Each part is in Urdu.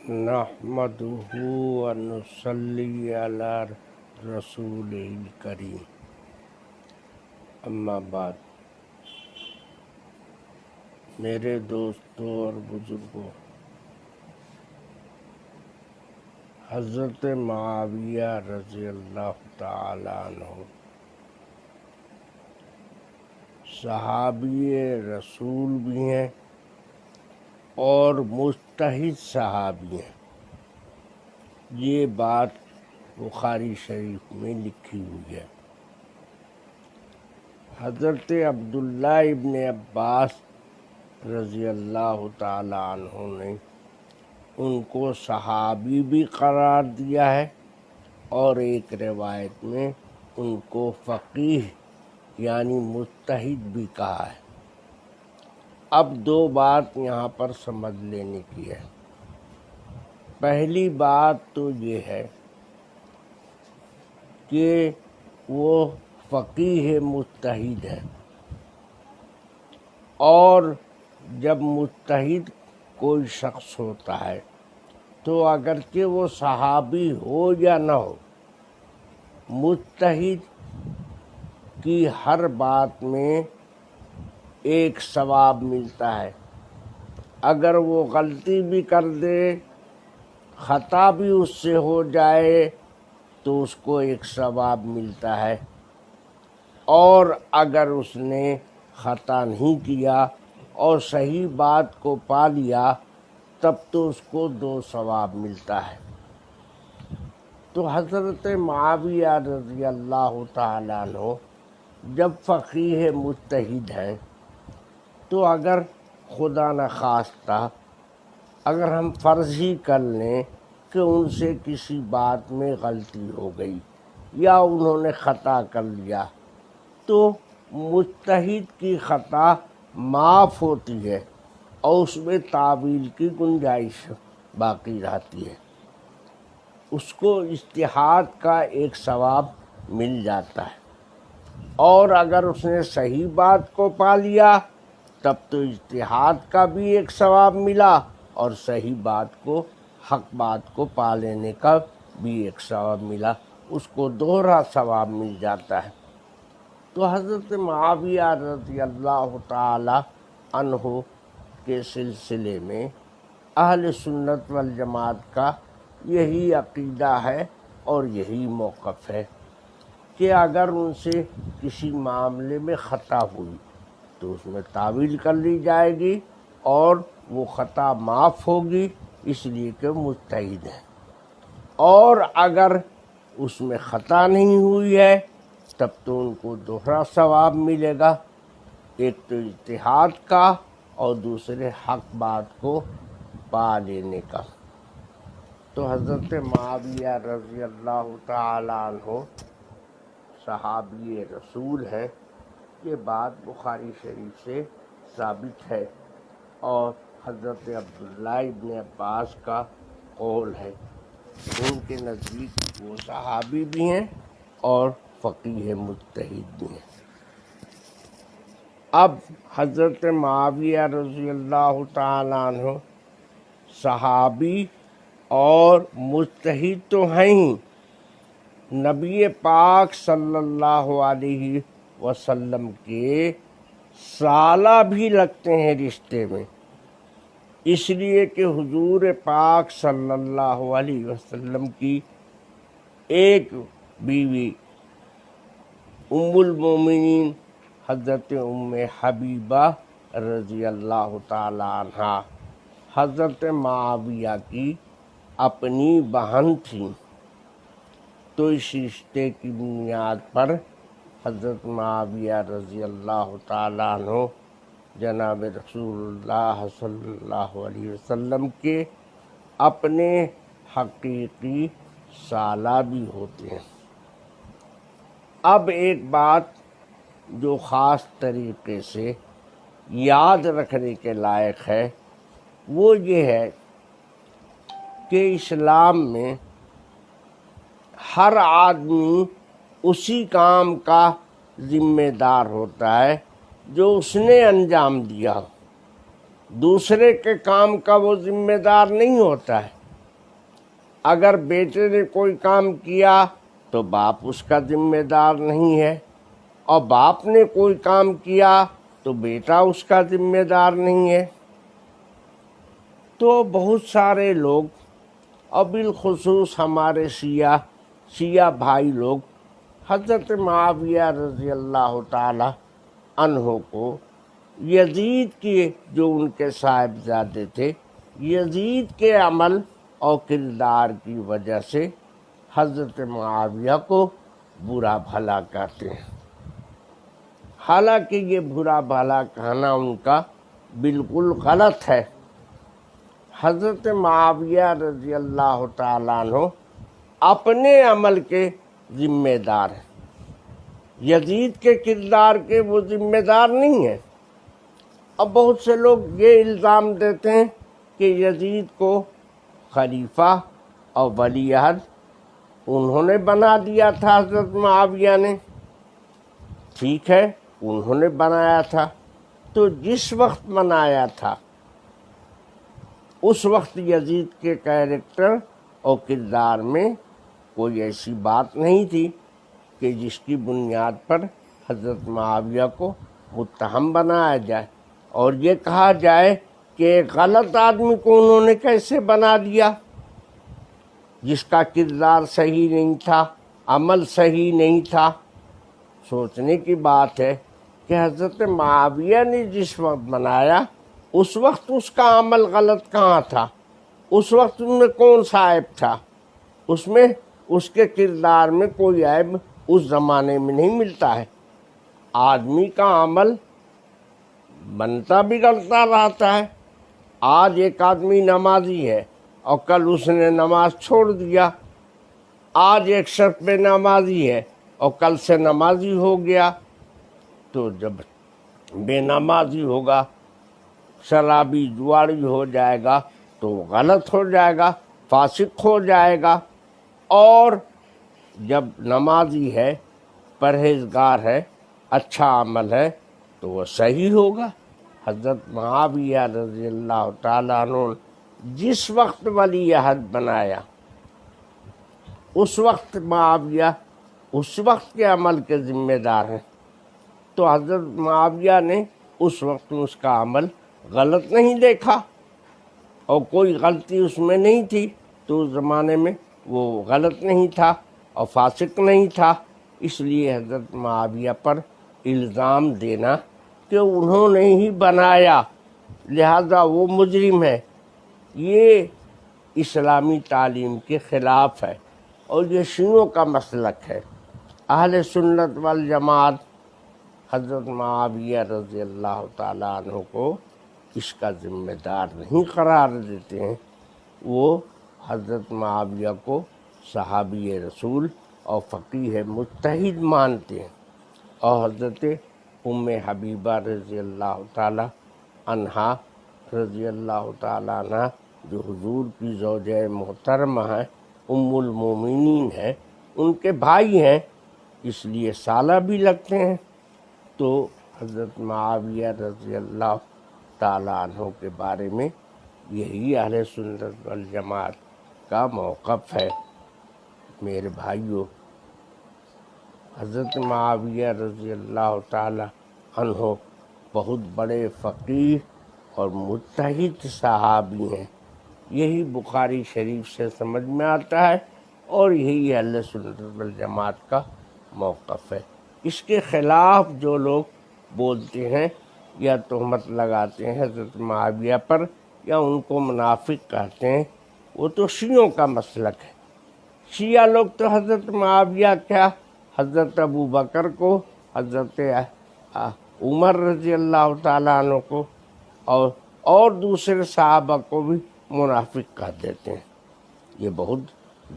نحمدہ ونصلی علی رسول کریم، اما بعد۔ میرے دوستوں اور بزرگوں، حضرت معاویہ رضی اللہ تعالی عنہ صحابی رسول بھی ہیں اور مجتہد صحابی ہیں۔ یہ بات بخاری شریف میں لکھی ہوئی ہے۔ حضرت عبداللہ ابن عباس رضی اللہ تعالی عنہ نے ان کو صحابی بھی قرار دیا ہے، اور ایک روایت میں ان کو فقیہ یعنی مجتہد بھی کہا ہے۔ اب دو بات یہاں پر سمجھ لینے کی ہے۔ پہلی بات تو یہ ہے کہ وہ فقیہ مجتہد ہے، اور جب مجتہد کوئی شخص ہوتا ہے تو اگرچہ وہ صحابی ہو یا نہ ہو، مجتہد کی ہر بات میں ایک ثواب ملتا ہے۔ اگر وہ غلطی بھی کر دے، خطا بھی اس سے ہو جائے، تو اس کو ایک ثواب ملتا ہے، اور اگر اس نے خطا نہیں کیا اور صحیح بات کو پا لیا، تب تو اس کو 2 ثواب ملتا ہے۔ تو حضرت معاویہ رضی اللہ تعالی عنہ جب فقیہ مجتہد ہیں، تو اگر خدا نخواستہ اگر ہم فرض ہی کر لیں کہ ان سے کسی بات میں غلطی ہو گئی یا انہوں نے خطا کر لیا، تو مجتہد کی خطا معاف ہوتی ہے اور اس میں تعویل کی گنجائش باقی رہتی ہے۔ اس کو اجتہاد کا ایک ثواب مل جاتا ہے، اور اگر اس نے صحیح بات کو پا لیا، تب تو اجتہاد کا بھی ایک ثواب ملا، اور صحیح بات کو، حق بات کو پا لینے کا بھی ایک ثواب ملا، اس کو دوہرا ثواب مل جاتا ہے۔ تو حضرت معاویہ رضی اللہ تعالی عنہ کے سلسلے میں اہل سنت والجماعت کا یہی عقیدہ ہے اور یہی موقف ہے کہ اگر ان سے کسی معاملے میں خطا ہوئی تو اس میں تعویل کر لی جائے گی، اور وہ خطا معاف ہوگی، اس لیے کہ مجتہد ہے۔ اور اگر اس میں خطا نہیں ہوئی ہے، تب تو ان کو دوہرا ثواب ملے گا، ایک تو اجتہاد کا اور دوسرے حق بات کو پا لینے کا۔ تو حضرت معاویہ رضی اللہ تعالی عنہ صحابی رسول ہے، یہ بات بخاری شریف سے ثابت ہے، اور حضرت عبداللہ ابن عباس کا قول ہے۔ ان کے نزدیک وہ صحابی بھی ہیں اور فقیہ مجتہد بھی ہیں۔ اب حضرت معاویہ رضی اللہ تعالیٰ عنہ صحابی اور مجتہد تو ہیں ہی، نبی پاک صلی اللہ علیہ وسلم کے سالہ بھی لگتے ہیں رشتے میں، اس لیے کہ حضور پاک صلی اللہ علیہ وسلم کی ایک بیوی ام المومنین حضرت ام حبیبہ رضی اللہ تعالی عنہا حضرت معاویہ کی اپنی بہن تھیں، تو اس رشتے کی بنیاد پر حضرت معاویہ رضی اللہ تعالیٰ عنہ جناب رسول اللہ صلی اللہ علیہ وسلم کے اپنے حقیقی سالہ بھی ہوتے ہیں۔ اب ایک بات جو خاص طریقے سے یاد رکھنے کے لائق ہے، وہ یہ ہے کہ اسلام میں ہر آدمی اسی کام کا ذمہ دار ہوتا ہے جو اس نے انجام دیا، دوسرے کے کام کا وہ ذمہ دار نہیں ہوتا ہے۔ اگر بیٹے نے کوئی کام کیا تو باپ اس کا ذمہ دار نہیں ہے، اور باپ نے کوئی کام کیا تو بیٹا اس کا ذمہ دار نہیں ہے۔ تو بہت سارے لوگ، اور بالخصوص ہمارے شیعہ بھائی لوگ، حضرت معاویہ رضی اللہ تعالی عنہ کو یزید کے، جو ان کے صاحبزادے تھے، یزید کے عمل اور کردار کی وجہ سے حضرت معاویہ کو برا بھلا کہتے ہیں، حالانکہ یہ برا بھلا کہنا ان کا بالکل غلط ہے۔ حضرت معاویہ رضی اللہ تعالیٰ عنہ اپنے عمل کے ذمہ دار ہیں، یزید کے کردار کے وہ ذمہ دار نہیں ہیں۔ اب بہت سے لوگ یہ الزام دیتے ہیں کہ یزید کو خلیفہ اور ولی عہد انہوں نے بنا دیا تھا، حضرت معاویہ نے۔ ٹھیک ہے، انہوں نے بنایا تھا، تو جس وقت بنایا تھا اس وقت یزید کے کیریکٹر اور کردار میں کوئی ایسی بات نہیں تھی کہ جس کی بنیاد پر حضرت معاویہ کو متہم بنایا جائے اور یہ کہا جائے کہ ایک غلط آدمی کو انہوں نے کیسے بنا دیا، جس کا کردار صحیح نہیں تھا، عمل صحیح نہیں تھا۔ سوچنے کی بات ہے کہ حضرت معاویہ نے جس وقت بنایا اس وقت اس کا عمل غلط کہاں تھا؟ اس وقت ان میں کون سا عیب تھا؟ اس میں اس کے کردار میں کوئی عیب اس زمانے میں نہیں ملتا ہے۔ آدمی کا عمل بنتا بگڑتا رہتا ہے۔ آج ایک آدمی نمازی ہے اور کل اس نے نماز چھوڑ دیا، آج ایک شخص بے نمازی ہے اور کل سے نمازی ہو گیا، تو جب بے نمازی ہوگا، شرابی جواڑی ہو جائے گا تو غلط ہو جائے گا، فاسق ہو جائے گا، اور جب نمازی ہے، پرہیزگار ہے، اچھا عمل ہے تو وہ صحیح ہوگا۔ حضرت معاویہ رضی اللہ تعالیٰ عنہ جس وقت ولی عہد بنایا، اس وقت معاویہ اس وقت کے عمل کے ذمہ دار ہیں، تو حضرت معاویہ نے اس وقت اس کا عمل غلط نہیں دیکھا، اور کوئی غلطی اس میں نہیں تھی، تو اس زمانے میں وہ غلط نہیں تھا اور فاسق نہیں تھا۔ اس لیے حضرت معاویہ پر الزام دینا کہ انہوں نے ہی بنایا لہذا وہ مجرم ہے، یہ اسلامی تعلیم کے خلاف ہے، اور یہ شیعوں کا مسلک ہے۔ اہل سنت والجماعت حضرت معاویہ رضی اللہ تعالیٰ عنہ کو اس کا ذمہ دار نہیں قرار دیتے ہیں، وہ حضرت معاویہ کو صحابی رسول اور فقیہ مجتہد مانتے ہیں، اور حضرت ام حبیبہ رضی اللہ تعالیٰ عنہا رضی اللہ تعالیٰ عنہ جو حضور کی زوجہ محترمہ ہیں، ام المومنین ہیں، ان کے بھائی ہیں، اس لیے سالہ بھی لگتے ہیں۔ تو حضرت معاویہ رضی اللہ تعالیٰ عنہ کے بارے میں یہی اہل سنت والجماعت کا موقف ہے۔ میرے بھائیو، حضرت معاویہ رضی اللہ تعالیٰ عنہ بہت بڑے فقیہ اور مجتہد صحابی ہیں، یہی بخاری شریف سے سمجھ میں آتا ہے، اور یہی اہل سنت والجماعت کا موقف ہے۔ اس کے خلاف جو لوگ بولتے ہیں یا تہمت لگاتے ہیں حضرت معاویہ پر، یا ان کو منافق کہتے ہیں، وہ تو شیعوں کا مسلک ہے۔ شیعہ لوگ تو حضرت معاویہ کیا، حضرت ابو بکر کو، حضرت عمر رضی اللہ تعالیٰ عنہ کو، اور دوسرے صحابہ کو بھی منافق کہہ دیتے ہیں۔ یہ بہت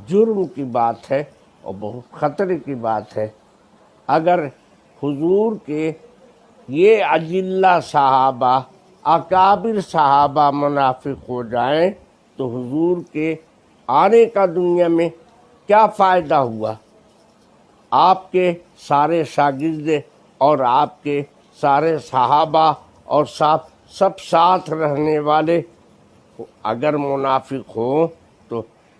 جرم کی بات ہے اور بہت خطرے کی بات ہے۔ اگر حضور کے یہ اجلہ صحابہ، اکابر صحابہ منافق ہو جائیں تو حضور کے آنے کا دنیا میں کیا فائدہ ہوا؟ آپ کے سارے شاگرد اور آپ کے سارے صحابہ اور سب ساتھ رہنے والے اگر منافق ہوں تو